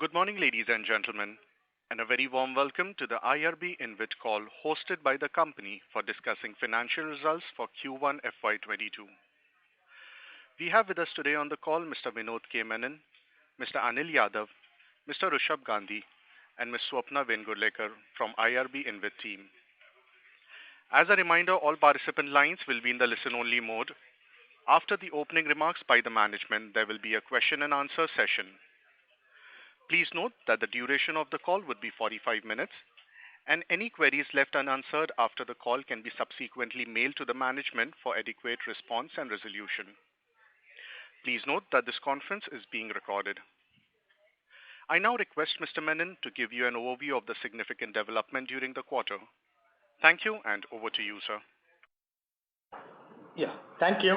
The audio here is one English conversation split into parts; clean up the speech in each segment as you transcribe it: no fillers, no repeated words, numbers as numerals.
Good morning, ladies and gentlemen, and a very warm welcome to the IRB Invit call hosted by the company for discussing financial results for Q1 FY22. We have with us today on the call Mr. Vinod K. Menon, Mr. Anil Yadav, Mr. Rishabh Gandhi, and Ms. Swapna Vengurlekar from IRB Invit team. As a reminder, all participant lines will be in the listen-only mode. After the opening remarks by the management, there will be a question and answer session. Please note that the duration of the call would be 45 minutes, and any queries left unanswered after the call can be subsequently mailed to the management for adequate response and resolution. Please note that this conference is being recorded. I now request Mr. Menon to give you an overview of the significant development during the quarter. Thank you, and over to you, sir. Yeah, thank you.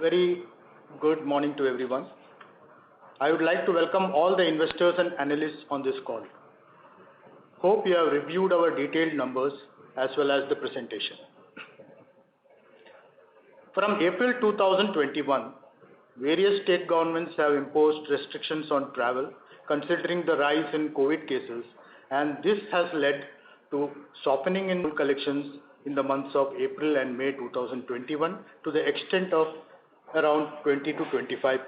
Very good morning to everyone. I would like to welcome all the investors and analysts on this call. Hope you have reviewed our detailed numbers as well as the presentation. From April 2021, various state governments have imposed restrictions on travel considering the rise in COVID cases, and this has led to softening in collections in the months of April and May 2021 to the extent of around 20 to 25%.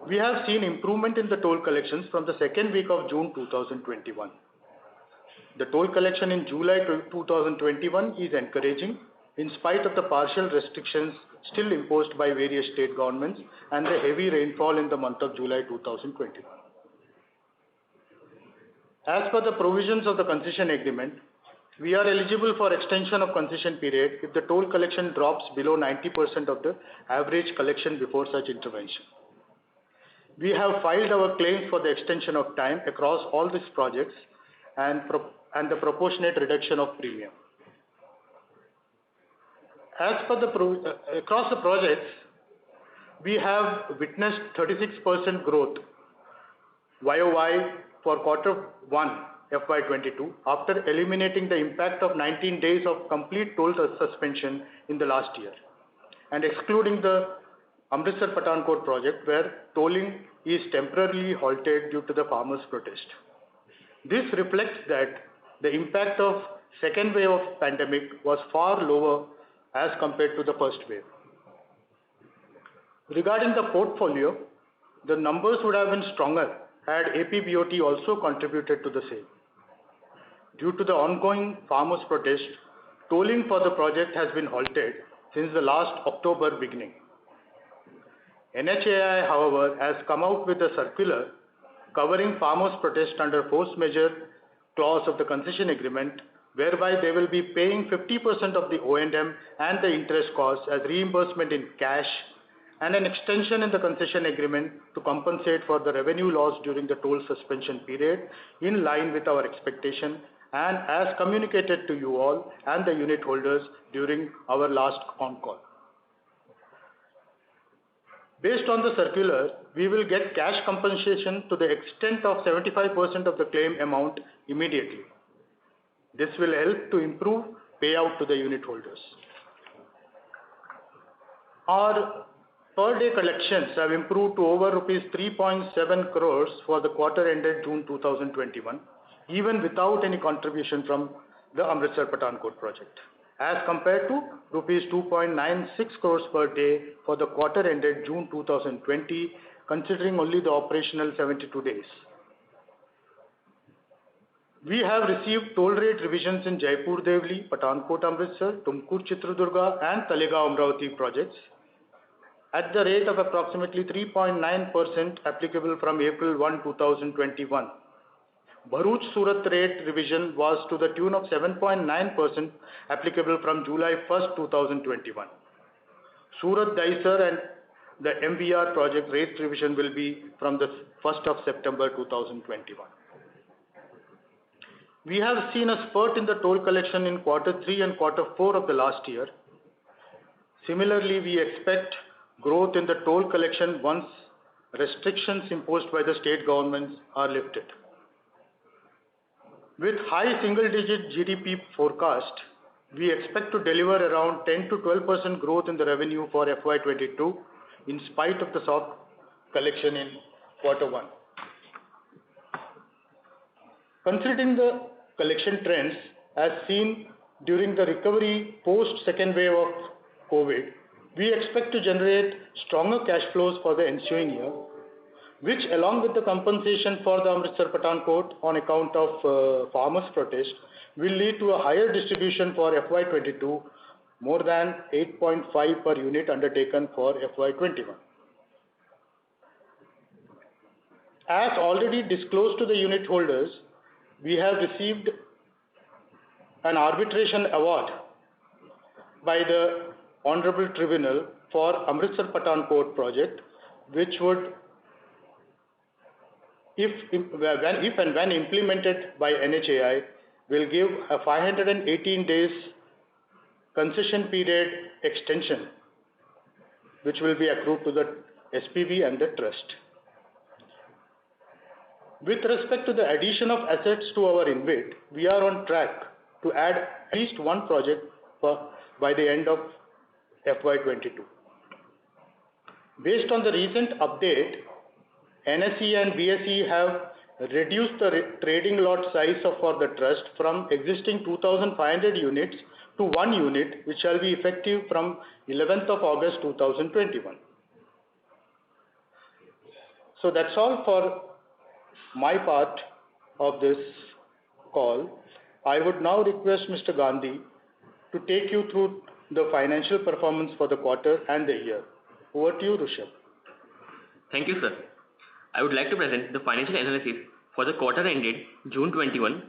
We have seen improvement in the toll collections from the second week of June 2021. The toll collection in July 2021 is encouraging in spite of the partial restrictions still imposed by various state governments and the heavy rainfall in the month of July 2021. As per the provisions of the concession agreement, we are eligible for extension of concession period if the toll collection drops below 90% of the average collection before such intervention. We have filed our claims for the extension of time across all these projects and the proportionate reduction of premium. As per across the projects, we have witnessed 36% growth YOY for quarter 1 FY22 after eliminating the impact of 19 days of complete toll suspension in the last year and excluding the Amritsar Pathankot project where tolling is temporarily halted due to the farmers' protest. This reflects that the impact of second wave of pandemic was far lower as compared to the first wave. Regarding the portfolio, the numbers would have been stronger had APBOT also contributed to the same. Due to the ongoing farmers' protest, tolling for the project has been halted since the last October beginning. NHAI, however, has come out with a circular covering farmers' protest under force majeure clause of the concession agreement, whereby they will be paying 50% of the O&M and the interest costs as reimbursement in cash, and an extension in the concession agreement to compensate for the revenue loss during the toll suspension period in line with our expectation and as communicated to you all and the unit holders during our last con call. Based on the circular, we will get cash compensation to the extent of 75% of the claim amount immediately. This will help to improve payout to the unit holders. Our per day collections have improved to over rupees 3.7 crores for the quarter ended June 2021, even without any contribution from the Amritsar Pathankot project, as compared to rupees 2.96 crores per day for the quarter ended June 2020, considering only the operational 72 days. We have received toll rate revisions in Jaipur Devli, Pathankot Amritsar, Tumkur Chitradurga and Talegaon Amravati projects at the rate of approximately 3.9% applicable from April 1, 2021. Bharuch Surat rate revision was to the tune of 7.9% applicable from July 1, 2021. Surat Daisar and the MVR project rate revision will be from the 1st of September 2021. We have seen a spurt in the toll collection in quarter 3 and quarter 4 of the last year. Similarly, we expect growth in the toll collection once restrictions imposed by the state governments are lifted. With high single-digit GDP forecast, we expect to deliver around 10 to 12% growth in the revenue for FY22 in spite of the soft collection in quarter one. Considering the collection trends as seen during the recovery post second wave of COVID, we expect to generate stronger cash flows for the ensuing year, which along with the compensation for the Amritsar Pathankot on account of farmers' protest, will lead to a higher distribution for FY22, more than 8.5 per unit undertaken for FY21. As already disclosed to the unit holders, we have received an arbitration award by the Honorable Tribunal for Amritsar Pathankot project, which would, if and when implemented by NHAI, will give a 518 days concession period extension, which will be accrued to the SPV and the trust. With respect to the addition of assets to our InvIT, we are on track to add at least one project by the end of FY22. Based on the recent update, NSE and BSE have reduced the trading lot size for the trust from existing 2,500 units to 1 unit, which shall be effective from 11th of August 2021. So that's all for my part of this call. I would now request Mr. Gandhi to take you through the financial performance for the quarter and the year. Over to you, Rishabh. Thank you, sir. I would like to present the financial analysis for the quarter ended June 21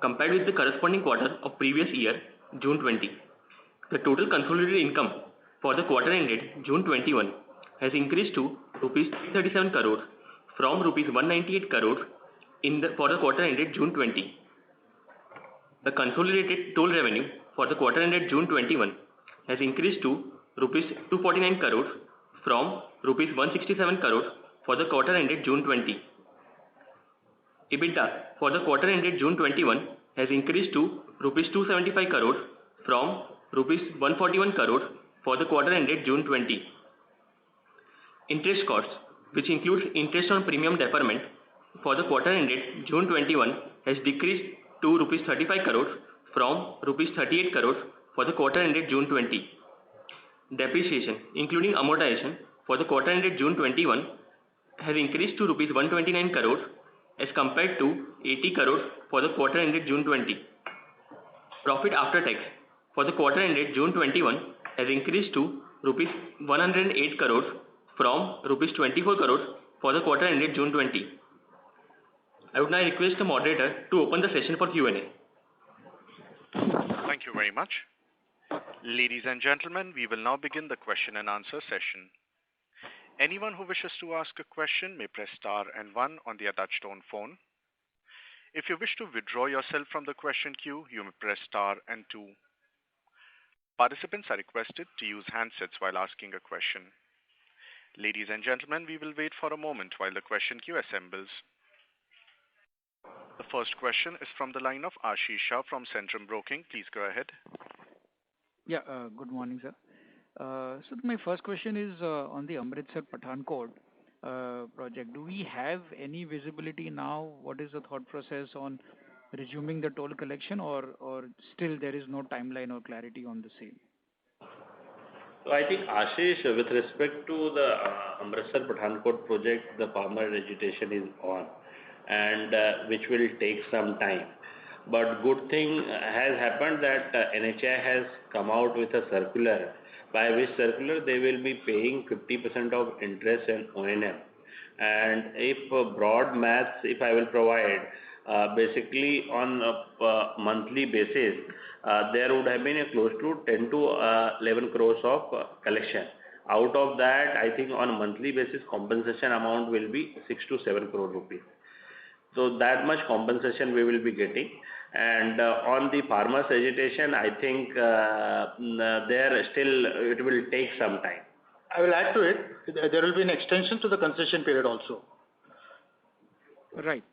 compared with the corresponding quarter of previous year, June 20. The total consolidated income for the quarter ended June 21 has increased to rupees 337 crores from rupees 198 crores for the quarter ended June 20. The consolidated toll revenue for the quarter ended June 21 has increased to rupees 249 crores from rupees 167 crores for the quarter ended June 20. EBITDA for the quarter ended June 21 has increased to rupees 275 crores from rupees 141 crores for the quarter ended June 20. Interest costs, which includes interest on premium deferment for the quarter ended June 21, has decreased to rupees 35 crores from rupees 38 crores for the quarter ended June 20. Depreciation, including amortization, for the quarter ended June 21 has increased to rupees 129 crores as compared to 80 crores for the quarter ended June 20. Profit after tax for the quarter ended June 21 has increased to rupees 108 crores from rupees 24 crores for the quarter ended June 20. I would now request the moderator to open the session for Q&A. Thank you very much. Ladies and gentlemen, we will now begin the question and answer session. Anyone who wishes to ask a question may press star and 1 on their touchtone phone. If you wish to withdraw yourself from the question queue, you may press star and 2. Participants are requested to use handsets while asking a question. Ladies and gentlemen, we will wait for a moment while the question queue assembles. The first question is from the line of Ashish Shah from Centrum Broking. Please go ahead. Yeah, good morning, sir. So my first question is on the Amritsar Pathankot project. Do we have any visibility now? What is the thought process on resuming the toll collection, or still there is no timeline or clarity on the same? So I think, Ashish, with respect to the Amritsar Pathankot project, the farmer agitation is on, and which will take some time. But good thing has happened that NHAI has come out with a circular, by which circular they will be paying 50% of interest and O&M. And if broad maths, if I will provide, basically on a monthly basis, there would have been a close to 10 to 11 crores of collection. Out of that, I think on a monthly basis, compensation amount will be 6 to 7 crore rupees. So that much compensation we will be getting. And on the farmers agitation, I think there still it will take some time. I will add to it. There will be an extension to the concession period also. Right.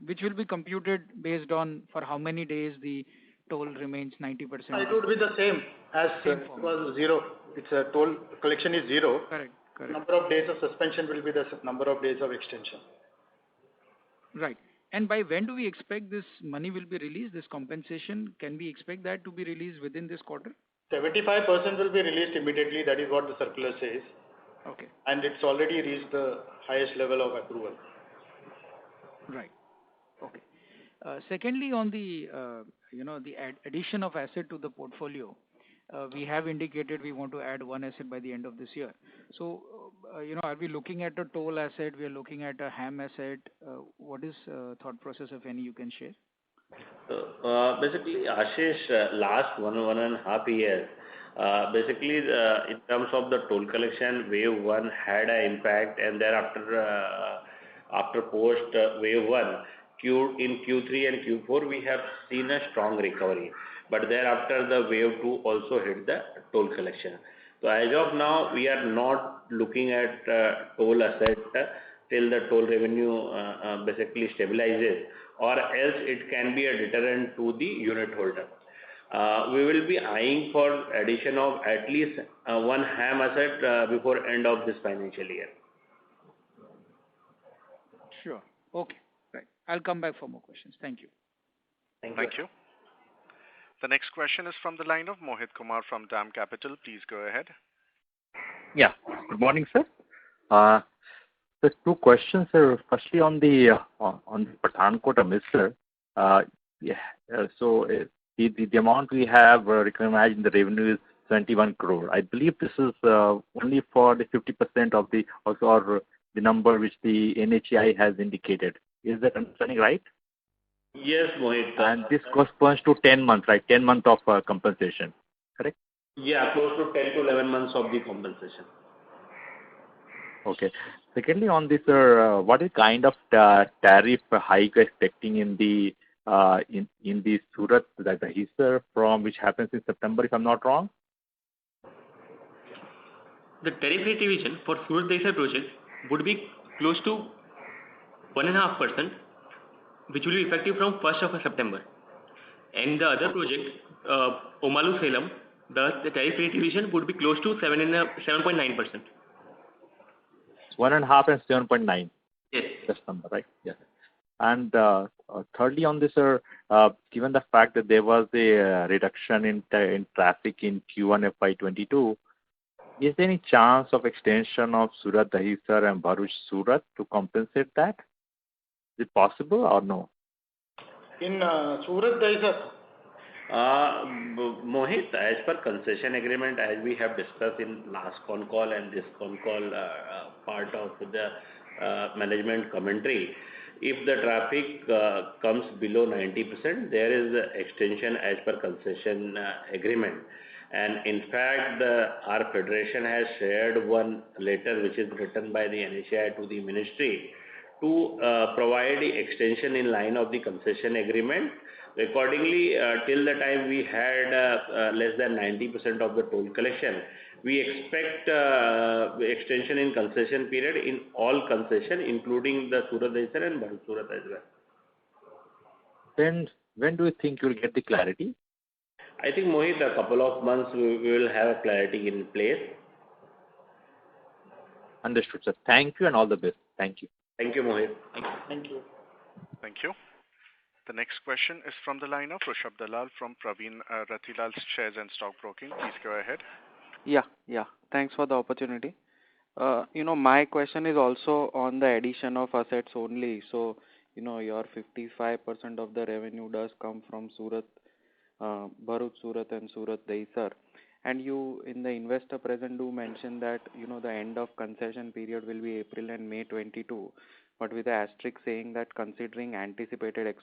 Which will be computed based on for how many days the toll remains 90%. It would be the same as it was zero. It's a toll collection is zero. Correct. Correct. Number of days of suspension will be the number of days of extension. Right. And by when do we expect this money will be released, this compensation? Can we expect that to be released within this quarter? 75% will be released immediately. That is what the circular says. Okay. And it's already reached the highest level of approval. Right. Okay. Secondly, on the the addition of asset to the portfolio, we have indicated we want to add one asset by the end of this year. So, are we looking at a toll asset? We are looking at a HAM asset. What is thought process, if any, you can share? So, basically, Ashish, last one and a half years, basically, in terms of the toll collection, wave one had an impact, and thereafter, after post wave one, in Q3 and Q4, we have seen a strong recovery. But thereafter, the wave two also hit the toll collection. So, as of now, we are not looking at toll asset till the toll revenue basically stabilizes, or else it can be a deterrent to the unit holder. We will be eyeing for addition of at least one HAM asset before end of this financial year. Sure. Okay. Right. I'll come back for more questions. Thank you. Thank you. The next question is from the line of Mohit Kumar from DAM Capital. Please go ahead. Yeah. Good morning, sir. There's two questions, sir. Firstly, on the Pathankot Amritsar. So the amount we have recognized in the revenue is 21 crore. I believe this is only for the 50% of the or the number which the NHAI has indicated. Is that understanding right? Yes, Mohit. And this corresponds to 10 months, right? 10 months of compensation, correct? Yeah, close to 10 to 11 months of the compensation. Okay. Secondly, on this, sir, what is kind of tariff hike you're expecting in the Surat Dahisar from which happens in September, if I'm not wrong? The tariff rate revision for Surat Dahisar project would be close to 1.5%, which will be effective from 1st of September. And the other project, Omalu Salem, the tariff rate revision would be close to 7.9%. 1.5 and 7.9. Yes. This number, right? Yes. And thirdly, on this, sir, given the fact that there was a reduction in traffic in Q1 FY22, is there any chance of extension of Surat Dahisar and Bharuch Surat to compensate that? Is it possible or no? In Surat Dahisar, Mohit, as per concession agreement, as we have discussed in last con call and this con call part of the management commentary, if the traffic comes below 90%, there is extension as per concession agreement. And in fact, our federation has shared one letter which is written by the NHAI to the ministry to provide the extension in line of the concession agreement. Accordingly, till the time we had less than 90% of the toll collection, we expect extension in concession period in all concession, including the Surat Dahisar and Bharuch Surat as well. Then when do you think you'll get the clarity? I think, Mohit, a couple of months we will have a clarity in place. Understood, sir. Thank you and all the best. Thank you. Thank you, Mohit. thank you. Thank you. The next question is from the line of Rishabh Dalal from Praveen Rathilal's Shares and Stock Broking. Please go ahead. Yeah. Thanks for the opportunity. My question is also on the addition of assets only. So, your 55% of the revenue does come from Surat, Bharuch Surat and Surat Dahisar. And you, in the investor present, do mention that, the end of concession period will be April and May 22, but with the asterisk saying that considering anticipated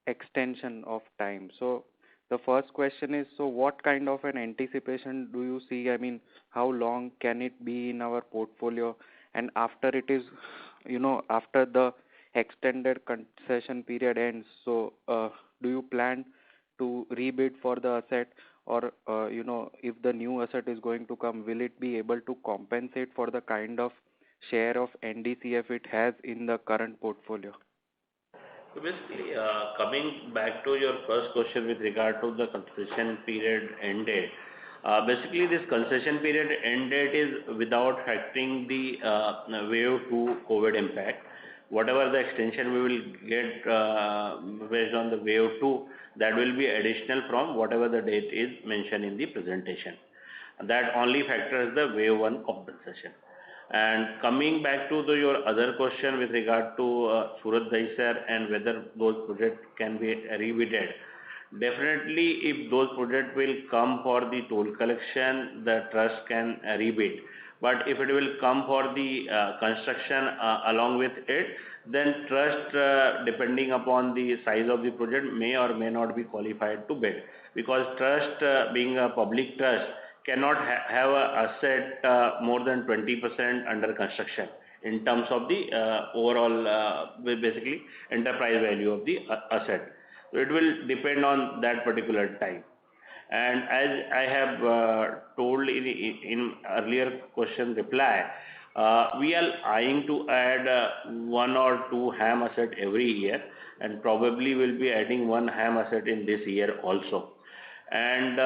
extension of time. So, the first question is, so what kind of an anticipation do you see? I mean, how long can it be in our portfolio? And after it is, after the extended concession period ends, so do you plan to rebid for the asset, or if the new asset is going to come, will it be able to compensate for the kind of share of NDCF it has in the current portfolio? So basically, coming back to your first question with regard to the concession period ended, Basically, this concession period end date is without factoring the wave 2 COVID impact. Whatever the extension we will get based on the wave 2, that will be additional from whatever the date is mentioned in the presentation. That only factors the wave 1 compensation. And coming back to your other question with regard to Surat Dahisar and whether those projects can be rebid. Definitely, if those projects will come for the toll collection, the trust can rebid. But if it will come for the construction along with it, then trust, depending upon the size of the project, may or may not be qualified to bid. Because trust, being a public trust, cannot have a asset more than 20% under construction in terms of the overall, basically, enterprise value of the asset. So it will depend on that particular time. And as I have told in earlier question reply, we are eyeing to add 1 or 2 HAM asset every year, and probably will be adding 1 HAM asset in this year also. And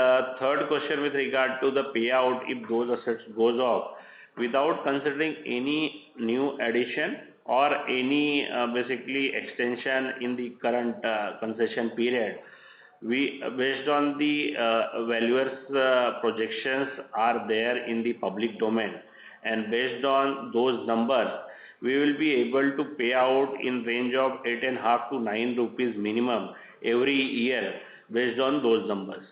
third question with regard to the payout, if those assets goes off, without considering any new addition or any basically extension in the current concession period, we based on the valuers projections are there in the public domain, and based on those numbers, we will be able to pay out in range of 8.5 to 9 rupees minimum every year based on those numbers.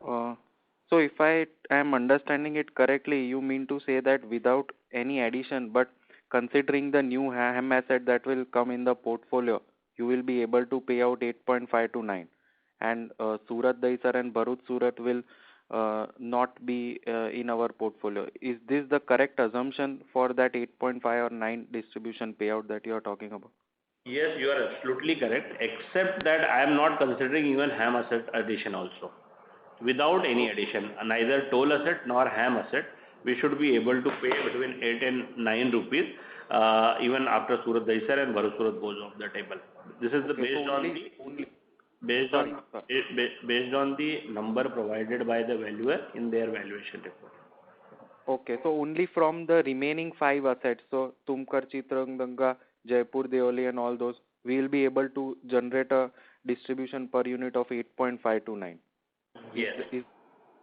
So if I am understanding it correctly, you mean to say that without any addition, but considering the new HAM asset that will come in the portfolio, you will be able to pay out 8.5 to 9, and Surat Dahisar and Bharuch Surat will not be in our portfolio. Is this the correct assumption for that 8.5 or 9 distribution payout that you are talking about? Yes, you are absolutely correct, except that I am not considering even HAM asset addition also. Without any addition, neither toll asset nor HAM asset, we should be able to pay between 8 and 9 rupees even after Surat Dahisar and Bharuch Surat goes off the table. This is the based on the number provided by the valuer in their valuation report. Okay, so only from the remaining 5 assets, so Tumkar, Chitranganga, Jaipur, Deoli and all those, we will be able to generate a distribution per unit of 8.5 to 9. Yes.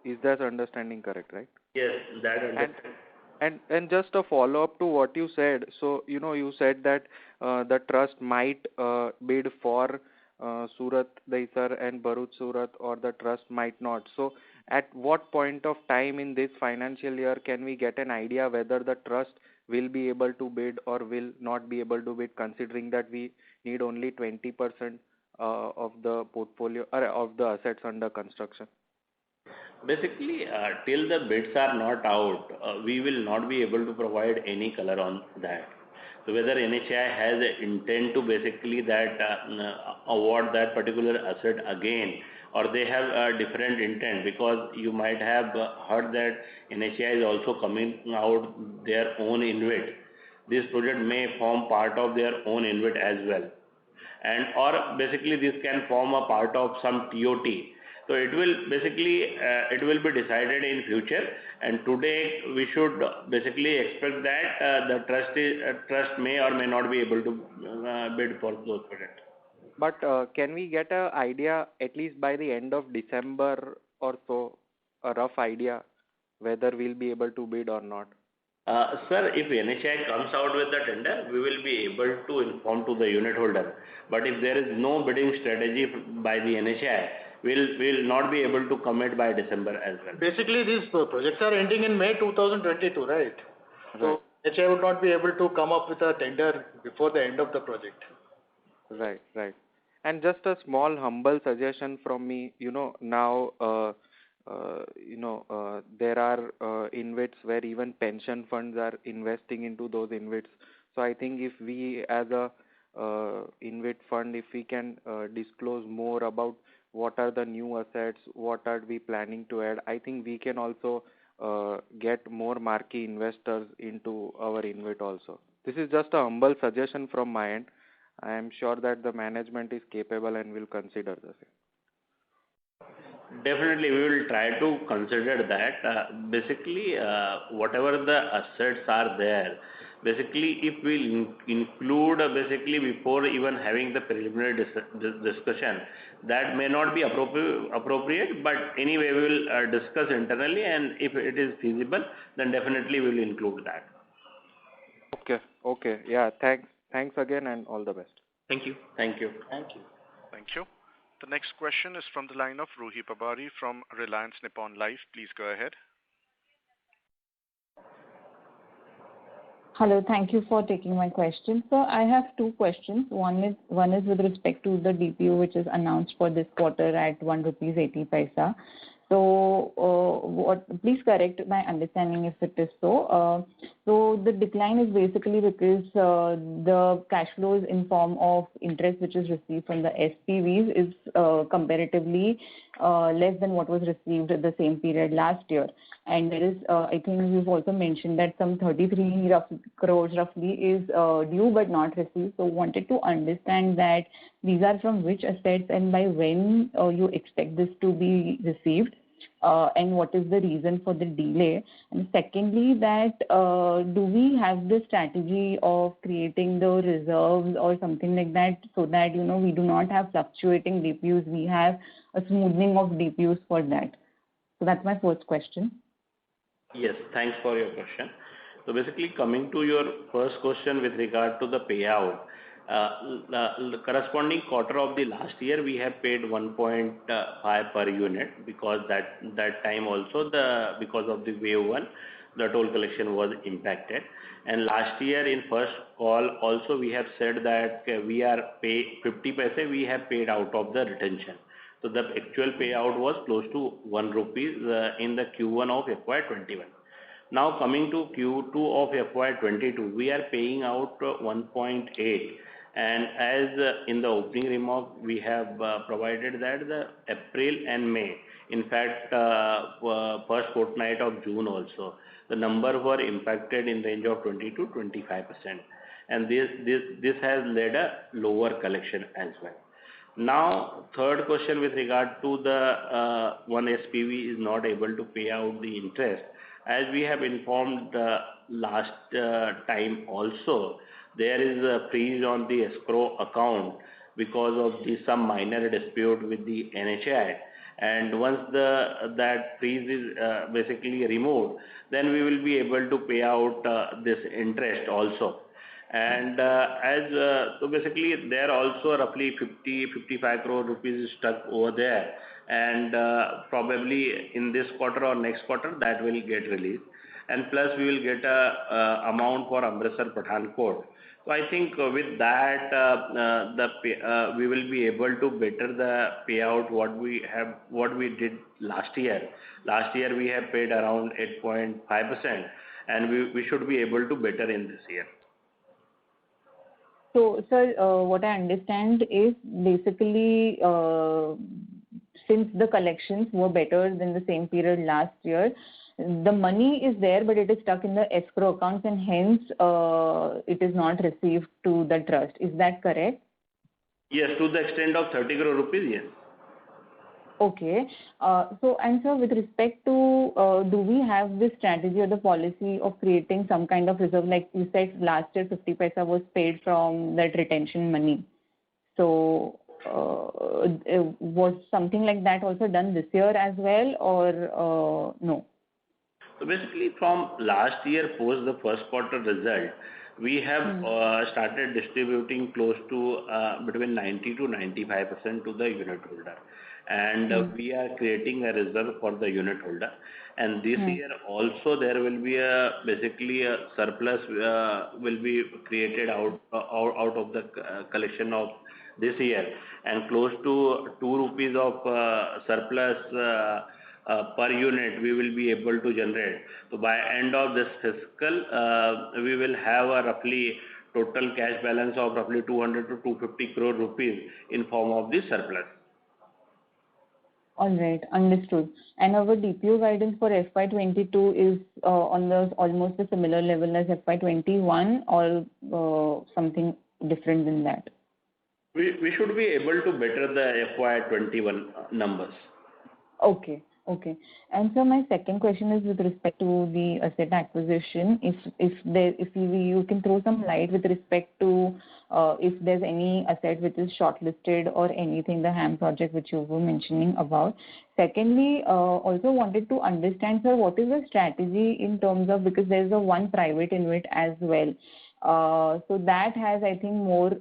Is that understanding correct, right? Yes, that understanding. And just a follow up to what you said. So you said that the trust might bid for Surat Dahisar and Bharuch Surat, or the trust might not. So at what point of time in this financial year can we get an idea whether the trust will be able to bid or will not be able to bid, considering that we need only 20% of the portfolio or of the assets under construction? Basically, till the bids are not out, we will not be able to provide any color on that. So whether NHAI has intent to basically that award that particular asset again, or they have a different intent, because you might have heard that NHAI is also coming out their own InvIT. This project may form part of their own InvIT as well, and or basically this can form a part of some TOT. So it will basically it will be decided in future, and today we should basically expect that the trust may or may not be able to bid for those projects. But can we get an idea at least by the end of December or so, a rough idea whether we'll be able to bid or not? Sir, if NHAI comes out with the tender, we will be able to inform to the unit holder. But if there is no bidding strategy by the NHAI, we'll not be able to commit by December as well. Basically, these projects are ending in May 2022, right? So NHAI would not be able to come up with a tender before the end of the project. Right. And just a small humble suggestion from me, now there are InvITs where even pension funds are investing into those InvITs. So I think if we as a InvIT fund, if we can disclose more about what are the new assets, what are we planning to add, I think we can also get more marquee investors into our InvIT also. This is just a humble suggestion from my end. I am sure that the management is capable and will consider the same. Definitely, we will try to consider that. Basically, whatever the assets are there, basically, if we include basically before even having the preliminary discussion, that may not be appropriate. But anyway, we will discuss internally, and if it is feasible, then definitely we will include that. Okay. Okay. Yeah. Thanks. Thanks again, and all the best. Thank you. Thank you. Thank you. Thank you. The next question is from the line of Ruhi Pabari from Reliance Nippon Life. Please go ahead. Hello. Thank you for taking my question. So I have two questions. One is with respect to the DPU, which is announced for this quarter at 1 rupees 80 paisa. So please correct my understanding if it is so. So the decline is basically because the cash flows in form of interest which is received from the SPVs is comparatively less than what was received at the same period last year. And there is, I think you've also mentioned that some 33 crores roughly is due but not received. So wanted to understand that these are from which assets and by when you expect this to be received, and what is the reason for the delay. And secondly, that do we have the strategy of creating the reserves or something like that so that, we do not have fluctuating DPUs, we have a smoothing of DPUs for that. So that's my first question. Yes, thanks for your question. So basically, coming to your first question with regard to the payout, the corresponding quarter of the last year, we have paid 1.5 per unit because that time also because of the wave one, the toll collection was impacted. And last year in first call also we have said that we are pay 50 paise we have paid out of the retention. So the actual payout was close to 1 rupees in the Q1 of FY21. Now coming to Q2 of FY22, we are paying out 1.8. And as in the opening remark, we have provided that the April and May, in fact, first fortnight of June also, the number were impacted in range of 20 to 25%. And this has led a lower collection as well. Now, third question with regard to the one SPV is not able to pay out the interest. As we have informed last time also, there is a freeze on the escrow account because of some minor dispute with the NHAI. And once that freeze is basically removed, then we will be able to pay out this interest also. And so basically there also roughly 55 crore rupees is stuck over there, and probably in this quarter or next quarter that will get released, and plus we will get a amount for Amritsar Pathankot. So I think with that we will be able to better the payout what we did last year. Last year we have paid around 8.5%, and we should be able to better in this year. So, sir, what I understand is basically since the collections were better than the same period last year, the money is there, but it is stuck in the escrow accounts, and hence it is not received to the trust. Is that correct? Yes, to the extent of 30 crore rupees, yes. Okay. So, and sir, with respect to, do we have this strategy or the policy of creating some kind of reserve? Like you said, last year 50 paisa was paid from that retention money. So, was something like that also done this year as well, or no? So basically, from last year post the first quarter result, we have started distributing close to between 90 to 95% to the unit holder. And we are creating a reserve for the unit holder. And this year also there will be basically a surplus will be created out of the collection of this year, and close to 2 rupees of surplus per unit we will be able to generate. So by end of this fiscal, we will have a roughly total cash balance of roughly 200 to 250 crore rupees in form of this surplus. All right, understood. And our DPU guidance for FY22 is on the almost a similar level as FY21, or something different than that? We should be able to better the FY21 numbers. Okay. Okay. And so my second question is with respect to the asset acquisition. If you can throw some light with respect to if there's any asset which is shortlisted or anything, the HAM project which you were mentioning about. Secondly, also wanted to understand, sir, what is the strategy in terms of, because there's a one private InvIT as well. So that has, I think, more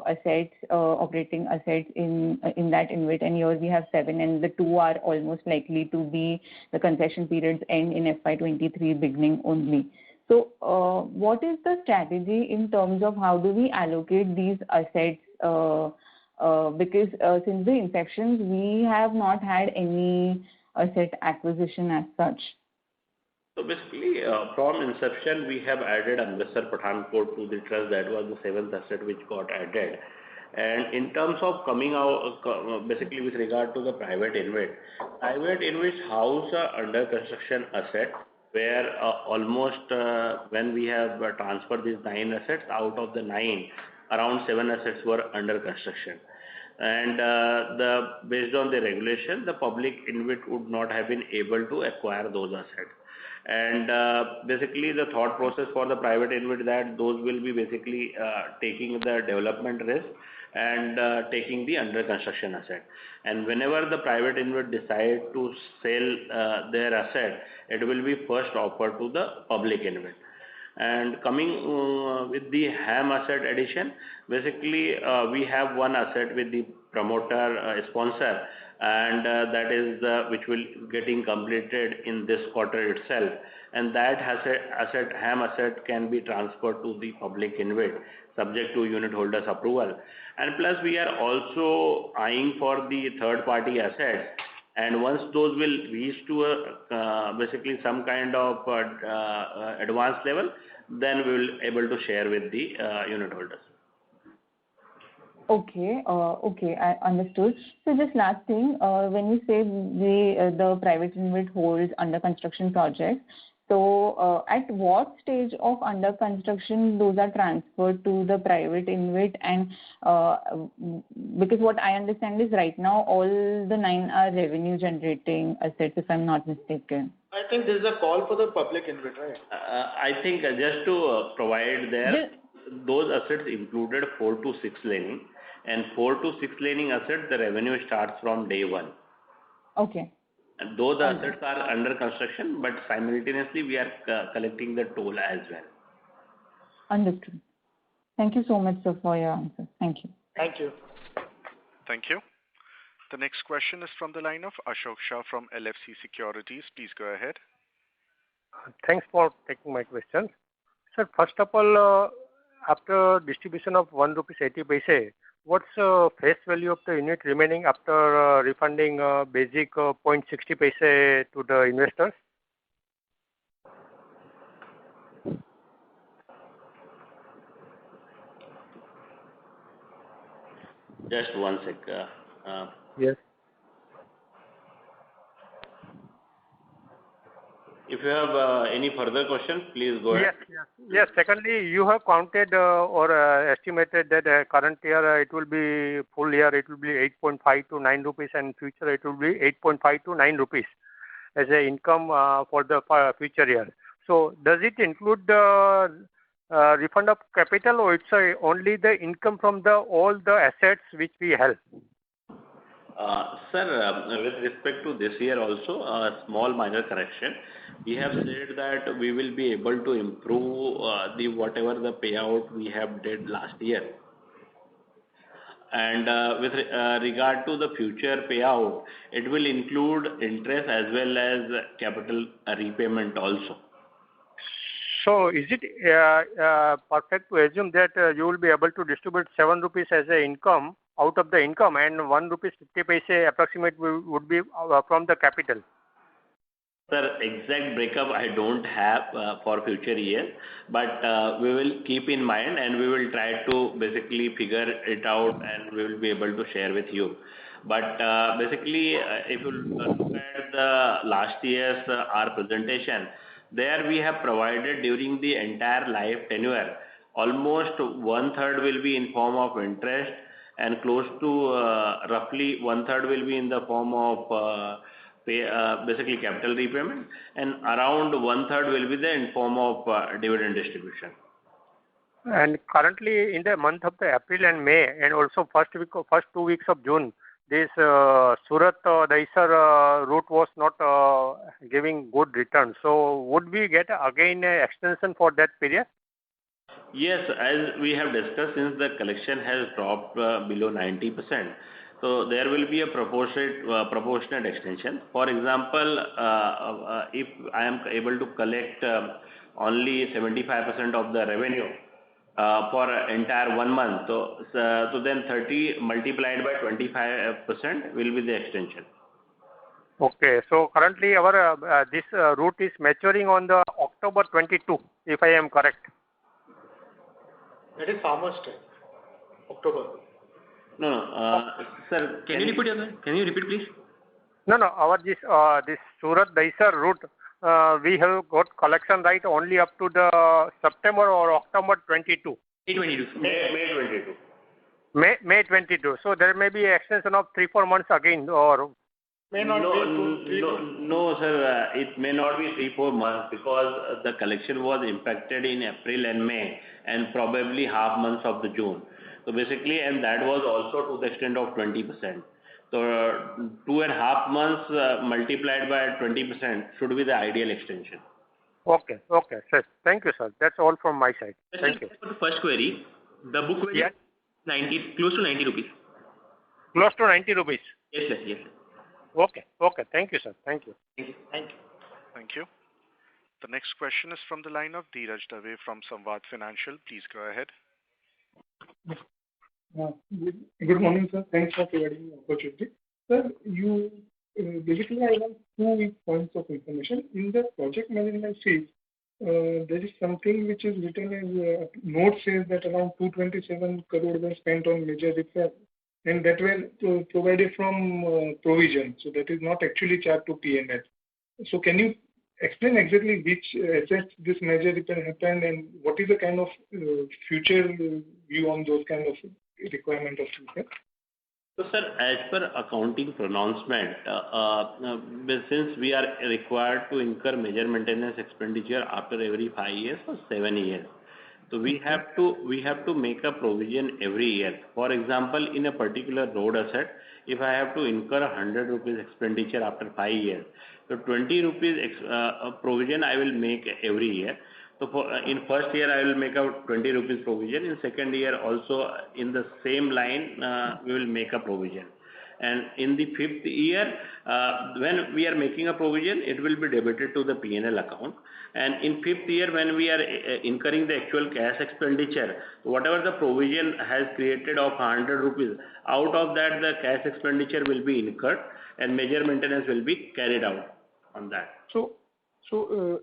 assets, operating assets in that InvIT, and here we have 7, and the 2 are almost likely to be the concession periods end in FY23 beginning only. So, what is the strategy in terms of how do we allocate these assets? Because since the inceptions, we have not had any asset acquisition as such. So basically, from inception, we have added Amritsar Pathankot to the trust. That was the 7th asset which got added. And in terms of coming out, basically with regard to the private InvIT house under construction asset, where almost when we have transferred these 9 assets, out of the 9, around 7 assets were under construction. And based on the regulation, the public InvIT would not have been able to acquire those assets. And basically the thought process for the private InvIT that those will be basically taking the development risk and taking the under construction asset. And whenever the private InvIT decide to sell their asset, it will be first offered to the public InvIT. And coming with the HAM asset addition, basically we have one asset with the promoter sponsor, and that is which will getting completed in this quarter itself, and that HAM asset can be transferred to the public InvIT subject to unit holders approval. And plus we are also eyeing for the third party assets, and once those will reach to basically some kind of advanced level, then we will able to share with the unit holders. Okay, okay, I understood. So just last thing, when you say the private InvIT holds under construction projects, so at what stage of under construction those are transferred to the private InvIT? And because what I understand is right now all the 9 are revenue generating assets, if I'm not mistaken. I think this is a call for the public InvIT, right? I think just to provide there, those assets included 4 to 6 laning, and 4 to 6 laning assets, the revenue starts from day 1. Okay. And those assets are under construction, but simultaneously we are collecting the toll as well. Understood. Thank you so much, sir, for your answer. Thank you. Thank you. Thank you. The next question is from the line of Ashok Shah from LFC Securities. Please go ahead. Thanks for taking my question. Sir, first of all, after distribution of 1 rupees 80 paise, what's face value of the unit remaining after refunding basic 0.60 paise to the investors? Just one sec. Yes. If you have any further questions, please go ahead. Yes. Secondly, you have counted or estimated that current year it will be full year it will be 8.5 to 9 rupees, and future it will be 8.5 to 9 rupees as a income for the future year. So does it include the refund of capital, or it's only the income from all the assets which we held? Sir, with respect to this year also, a small minor correction. We have said that we will be able to improve whatever the payout we have did last year. And with regard to the future payout, it will include interest as well as capital repayment also. So is it perfect to assume that you will be able to distribute 7 rupees as a income out of the income, and 1 rupees 50 paise approximate would be from the capital? Sir, exact breakup I don't have for future years, but we will keep in mind and we will try to basically figure it out, and we will be able to share with you. But basically, if you look at the last year's our presentation, there we have provided during the entire life tenure, almost 1/3 will be in form of interest, and close to roughly 1/3 will be in the form of basically capital repayment, and around one-third will be in form of dividend distribution. And currently in the month of the April and May, and also first 2 weeks of June, this Surat Dahisar route was not giving good return. So would we get again an extension for that period? Yes, as we have discussed, since the collection has dropped below 90%, so there will be a proportionate extension. For example, if I am able to collect only 75% of the revenue for entire 1 month, so then 30 multiplied by 25% will be the extension. Okay, so currently our this route is maturing on the October 22, if I am correct. That is Farmers' Day, October. No, sir. Can you repeat, please? No, our this Surat Dahisar route, we have got collection right only up to the September or October 22. May 22. May 22. So there may be an extension of 3-4 months again, or May not be no, sir. It may not be 3-4 months because the collection was impacted in April and May, and probably half months of the June. So basically, and that was also to the extent of 20%. So 2.5 months multiplied by 20% should be the ideal extension. Okay, sir. Thank you, sir. That's all from my side. Thank you. For the first query, the book value is close to 90 rupees. Close to 90 rupees. Yes, sir. Okay. Thank you, sir. Thank you. Thank you. The next question is from the line of Dheeraj Dave from Samvad Financial. Please go ahead. Good morning, sir. Thanks for providing the opportunity. Sir, basically I have 2 points of information. In the project management fees, there is something which is written as note says that around 227 crore were spent on major repair, and that were provided from provision. So that is not actually charged to P&L. So can you explain exactly which assets this major repair happened, and what is the kind of future view on those kind of requirement of repair? So, sir, as per accounting pronouncement, since we are required to incur major maintenance expenditure after every 5 years or 7 years, so we have to make a provision every year. For example, in a particular road asset, if I have to incur 100 rupees expenditure after 5 years, so 20 rupees provision I will make every year. So in first year I will make a 20 rupees provision. In second year also in the same line we will make a provision. And in the 5th year, when we are making a provision, it will be debited to the P&L account. And in 5th year, when we are incurring the actual cash expenditure, whatever the provision has created of 100 rupees, out of that the cash expenditure will be incurred and major maintenance will be carried out on that. So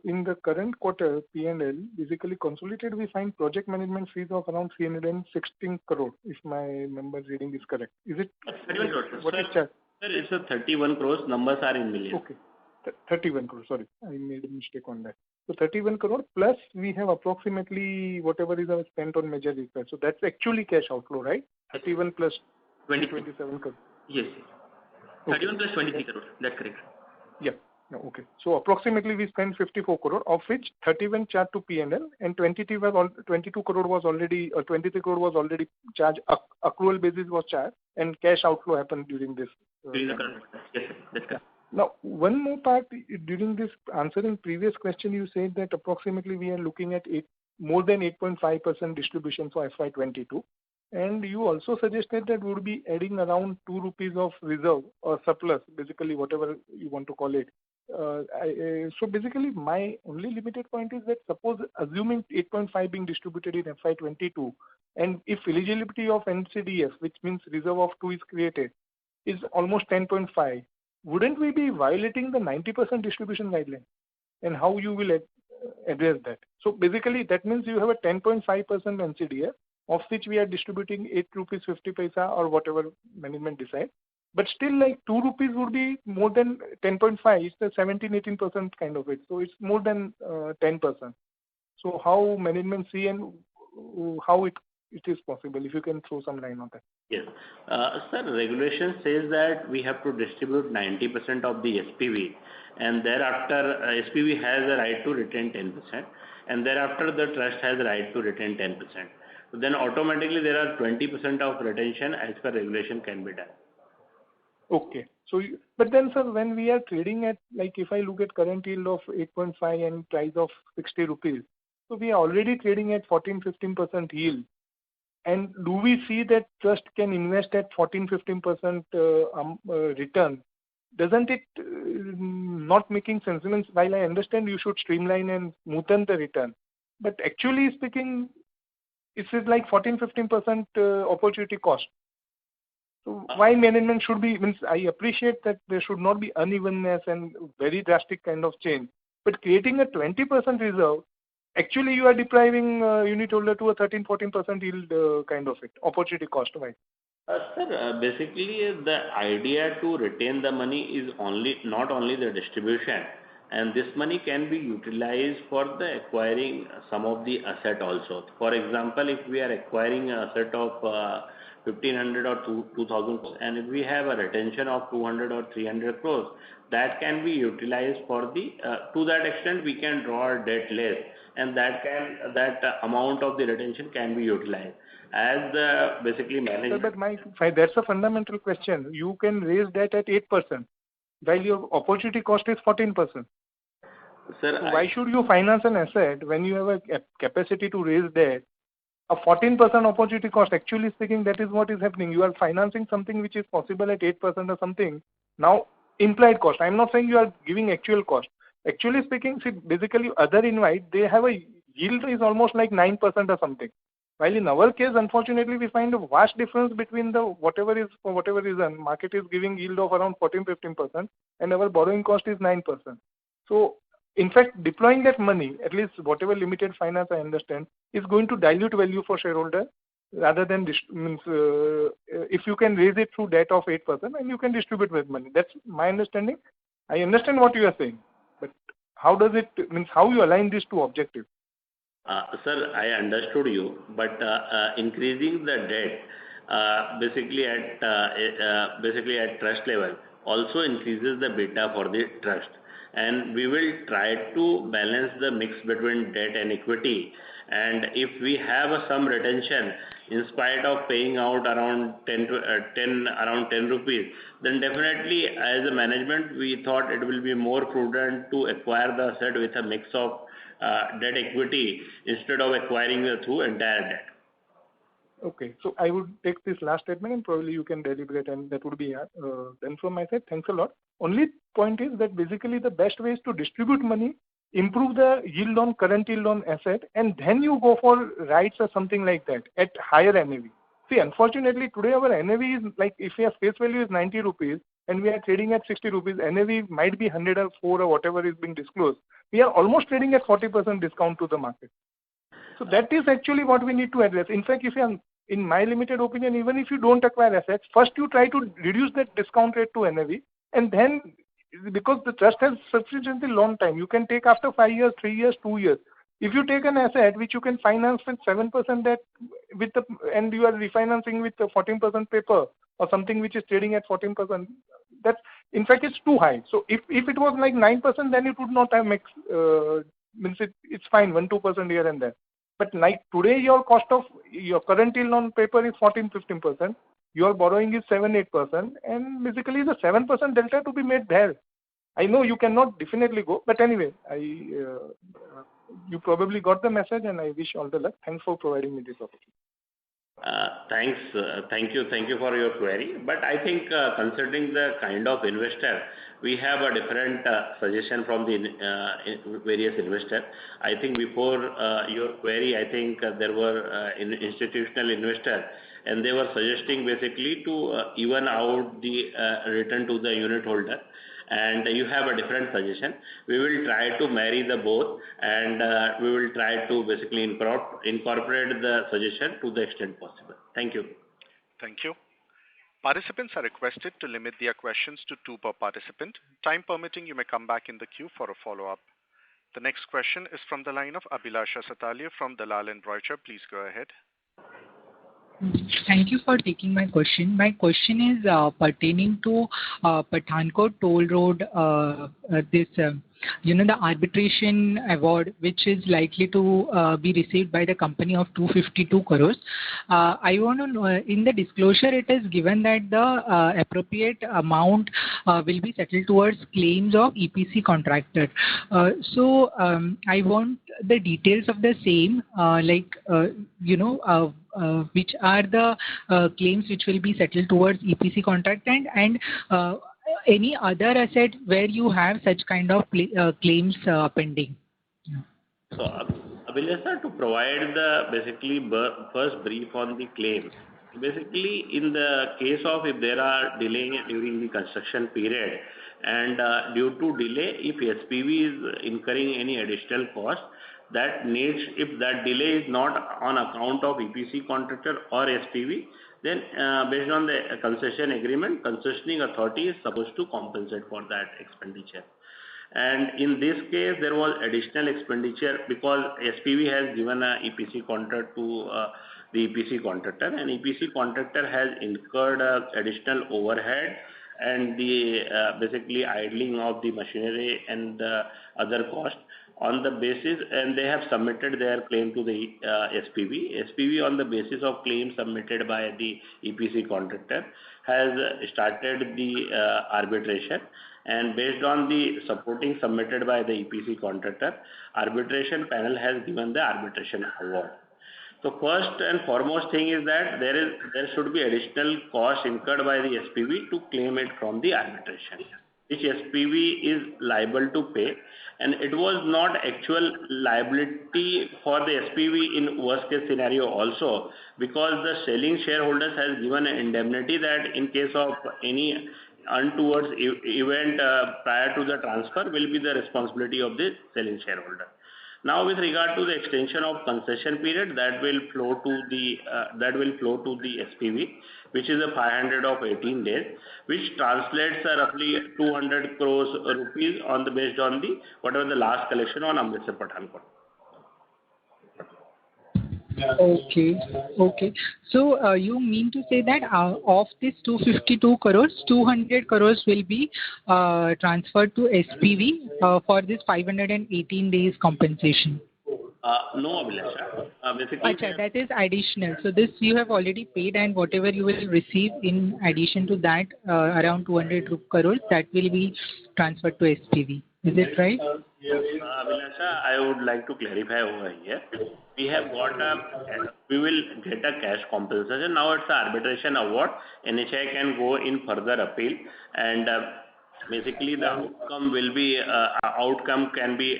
in the current quarter P&L, basically consolidated, we find project management fees of around 316 crore, if my numbers reading is correct. Is it? 31 crores. What is charged? Sir, it's a 31 crores. Numbers are in millions. Okay. 31 crore. Sorry, I made a mistake on that. So 31 crore plus we have approximately whatever is our spent on major repair. So that's actually cash outflow, right? 31 plus 27 crore. Yes. 31 plus 23 crore. That's correct. Yeah. No, okay. So approximately we spent 54 crore, of which 31 charged to P&L, and 22 crore was already, 23 crore was already charged, accrual basis was charged, and cash outflow happened during this. During the current. Yes, sir. That's correct. Now, one more part, during this answering previous question, you said that approximately we are looking at more than 8.5% distribution for FY22. And you also suggested that we would be adding around 2 rupees of reserve or surplus, basically whatever you want to call it. So basically my only limited point is that suppose assuming 8.5 being distributed in FY22, and if eligibility of NCDF, which means reserve of 2 is created, is almost 10.5, wouldn't we be violating the 90% distribution guideline? And how you will address that? So basically that means you have a 10.5% NCDF, of which we are distributing 8 rupees 50 paisa or whatever management decide. But still, like 2 rupees would be more than 10.5. It's the 17-18% kind of it. So it's more than 10%. So how management see and how it it is possible? If you can throw some light on that. Yes. Sir, regulation says that we have to distribute 90% of the SPV, and thereafter SPV has a right to retain 10%, and thereafter the trust has a right to retain 10%. So then automatically there are 20% of retention as per regulation can be done. Okay. So, but then, sir, when we are trading at, like, if I look at current yield of 8.5 and price of 60 rupees, so we are already trading at 14-15% yield. And do we see that trust can invest at 14-15% return? Doesn't it not making sense? I mean, while I understand you should streamline and smoothen the return, but actually speaking, it is like 14-15% opportunity cost. So why management should be, means I appreciate that there should not be unevenness and very drastic kind of change, but creating a 20% reserve, actually you are depriving unit holder to a 13-14% yield kind of it, opportunity cost wise. Sir, basically the idea to retain the money is not only the distribution, and this money can be utilized for the acquiring some of the asset also. For example, if we are acquiring an asset of 1500 or 2000 crores, and if we have a retention of 200 or 300 crores, that can be utilized for the to that extent we can draw debt less, and that amount of the retention can be utilized as the basically management. But that's a fundamental question. You can raise debt at 8%, while your opportunity cost is 14%. Sir, so why should you finance an asset when you have a capacity to raise debt? A 14% opportunity cost, actually speaking, that is what is happening. You are financing something which is possible at 8% or something. Now, implied cost. I am not saying you are giving actual cost. Actually speaking, see, basically other invite, they have a yield is almost like 9% or something. While in our case, unfortunately, we find a vast difference between the whatever is, for whatever reason, market is giving yield of around 14-15% and our borrowing cost is 9%. So, in fact, deploying that money, at least whatever limited finance I understand, is going to dilute value for shareholder rather than if you can raise it through debt of 8% and you can distribute with money. That's my understanding. I understand what you are saying, but how does it how you align these two objectives? Sir, I understood you, but increasing the debt basically at trust level also increases the beta for the trust. And we will try to balance the mix between debt and equity. And if we have some retention in spite of paying out around 10 rupees, then definitely as a management we thought it will be more prudent to acquire the asset with a mix of debt equity instead of acquiring through entire debt. Okay, so I would take this last statement and probably you can deliberate, and that would be then from my side. Thanks a lot. Only point is that basically the best way is to distribute money, improve the yield on current yield on asset, and then you go for rights or something like that at higher NAV. See, unfortunately today our NAV is like, if your face value is 90 rupees and we are trading at 60 rupees, NAV might be 104 or whatever is being disclosed. We are almost trading at 40% discount to the market. So that is actually what we need to address. In fact, if you are, in my limited opinion, even if you don't acquire assets, first you try to reduce that discount rate to NAV, and then, because the trust has sufficiently long time, you can take after 5 years, 3 years, 2 years. If you take an asset which you can finance with 7% debt and you are refinancing with 14% paper or something which is trading at 14%, that's, in fact, it's too high. So if it was like 9%, then it would not have it's fine, 1-2% here and there. But like today, your cost of your current yield on paper is 14-15%. Your borrowing is 7-8%, and basically the 7% delta to be made there. I know you cannot definitely go, but anyway, you probably got the message, and I wish all the luck. Thanks for providing me this opportunity. Thanks. Thank you for your query. But I think considering the kind of investor, we have a different suggestion from the various investors. I think before your query, I think there were institutional investors, and they were suggesting basically to even out the return to the unit holder. And you have a different suggestion. We will try to marry the both, and we will try to basically incorporate the suggestion to the extent possible. Thank you. Thank you. Participants are requested to limit their questions to 2 per participant. Time permitting, you may come back in the queue for a follow-up. The next question is from the line of Abhilasha Satale from Dalal & Broacha. Please go ahead. Thank you for taking my question. My question is pertaining to Pathankot Toll Road, the arbitration award, which is likely to be received by the company of 252 crores. I want to know, in the disclosure, it is given that the appropriate amount will be settled towards claims of EPC contractor. I want the details of the same, which are the claims which will be settled towards EPC contract and any other asset where you have such kind of claims pending. So, Abhilash sir, to provide the first brief on the claim. Basically, in the case of if there are delay during the construction period and due to delay, if SPV is incurring any additional cost, if that delay is not on account of EPC contractor or SPV, then based on the concession agreement, concessioning authority is supposed to compensate for that expenditure. And in this case, there was additional expenditure because SPV has given a EPC contract to the EPC contractor, and EPC contractor has incurred additional overhead and the basically idling of the machinery and other costs on the basis, and they have submitted their claim to the SPV. SPV, on the basis of claim submitted by the EPC contractor, has started the arbitration, and based on the supporting submitted by the EPC contractor, arbitration panel has given the arbitration award. So first and foremost thing is that there should be additional cost incurred by the SPV to claim it from the arbitration, which SPV is liable to pay, and it was not actual liability for the SPV in worst case scenario also, because the selling shareholders has given an indemnity that in case of any untoward event prior to the transfer will be the responsibility of the selling shareholder. Now, with regard to the extension of concession period, that will flow to the SPV, which is a 500 of 18 days, which translates roughly 200 crores rupees based on the whatever the last collection on Amritsar Pathankot. Okay. So you mean to say that of this 252 crores, 200 crores will be transferred to SPV for this 518 days compensation? No, Abhilash. Basically, that is additional. So this you have already paid, and whatever you will receive in addition to that, around 200 crores, that will be transferred to SPV. Is it right? Abhilash, I would like to clarify over here. We will get a cash compensation. Now it's an arbitration award. NHAI can go in further appeal, and basically the outcome can be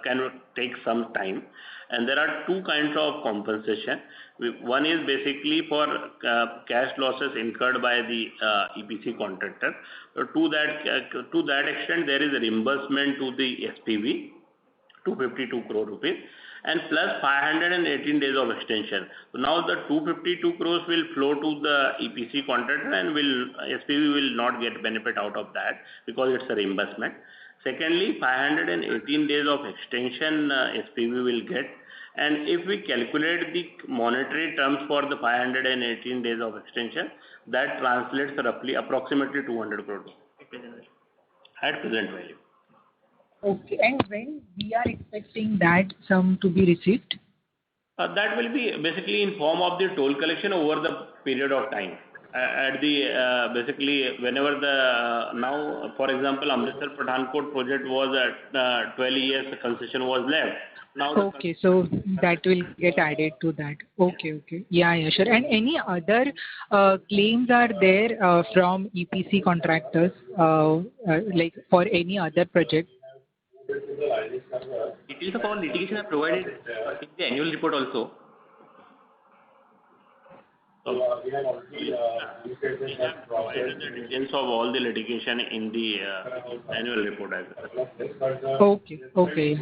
can take some time. And there are two kinds of compensation. One is basically for cash losses incurred by the EPC contractor. To that extent, there is a reimbursement to the SPV, 252 crore rupees, and plus 518 days of extension. So now the 252 crores will flow to the EPC contractor, and SPV will not get benefit out of that because it's a reimbursement. Secondly, 518 days of extension SPV will get, and if we calculate the monetary terms for the 518 days of extension, that translates approximately 200 crores at present value. Okay, and when we are expecting that sum to be received? That will be basically in form of the toll collection over the period of time. Basically, whenever now, for example, Amritsar Pathankot project was at 12 years, the concession was left. Now okay, so that will get added to that. Okay. Yeah, sure. And any other claims are there from EPC contractors, like for any other project? Details of our litigation are provided in the annual report also. We have provided the details of all the litigation in the annual report as well. Okay.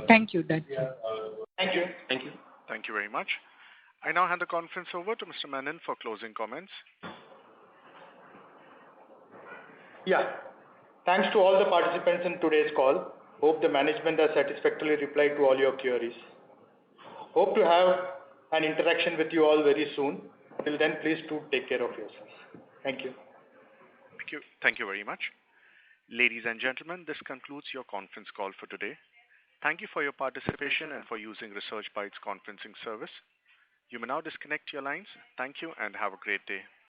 Thank you. That's it. Thank you. Thank you very much. I now hand the conference over to Mr. Menon for closing comments. Yeah. Thanks to all the participants in today's call. Hope the management has satisfactorily replied to all your queries. Hope to have an interaction with you all very soon. Till then, please do take care of yourselves. Thank you. Thank you. Thank you very much. Ladies and gentlemen, this concludes your conference call for today. Thank you for your participation and for using Research Bytes conferencing service. You may now disconnect your lines. Thank you and have a great day.